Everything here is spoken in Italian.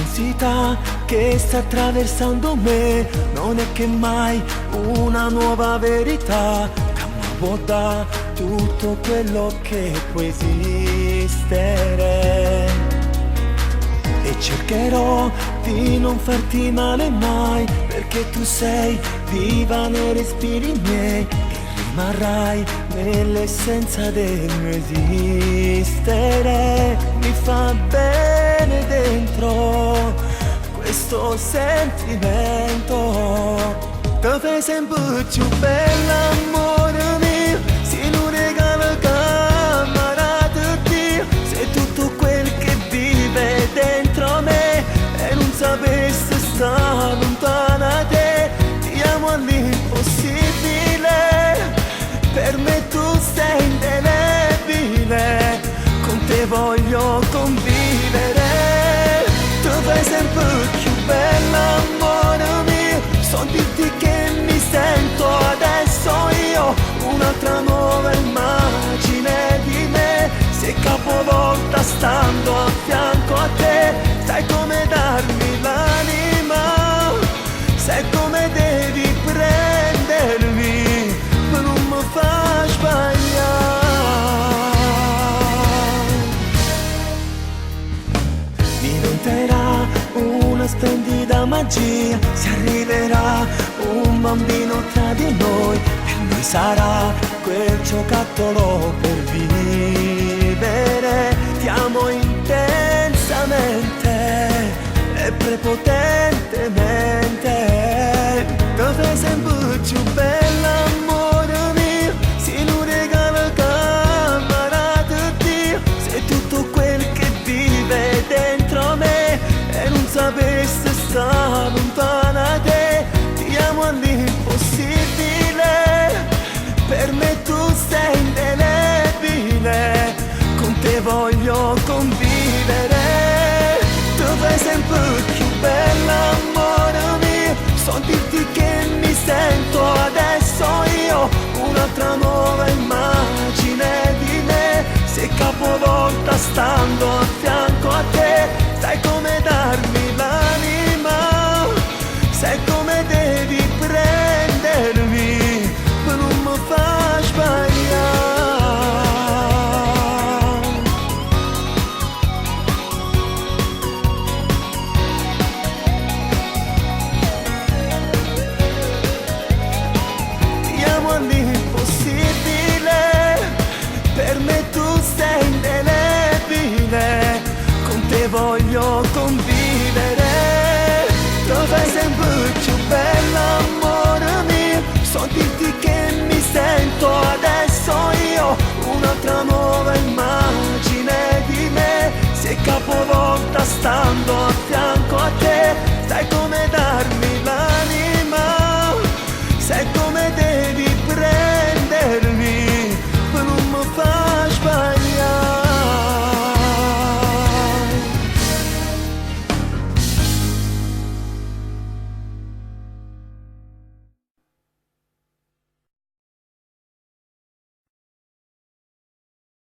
l'intensità che sta attraversando me non è che mai una nuova verità, ma può dare tutto quello che può esistere. E cercherò di non farti male mai, perché tu sei viva nei respiri miei e rimarrai nell'essenza del mio esistere. Mi fa bene dentro questo sentimento. Te fai sempre più bella, amore mio, se non regalo camarate Dio, sei tutto quel che vive dentro me e non sapessi stare lontana da te. Ti amo all'impossibile, per me tu sei indelebile, con te voglio convivere. Tu fai sempre più bella, amore mio, so dirti che mi sento adesso io un'altra nuova immagine di me, sei capovolta stando a fianco a te. Sai come darmi l'anima, sai come devi prendermi, ma non mi fa sbagliare. Diventerà una splendida magia, si arriverà un bambino tra di noi e lui sarà quel giocattolo per vivere. Ti amo intensamente e prepotentemente. Dove sempre più bella, amore mio, se non regalo camarate Dio, sei tutto quel che vive dentro me e non sapessi stare lontana da te. Ti amo all'impossibile, per me tu sei indelebile, con te voglio convivere.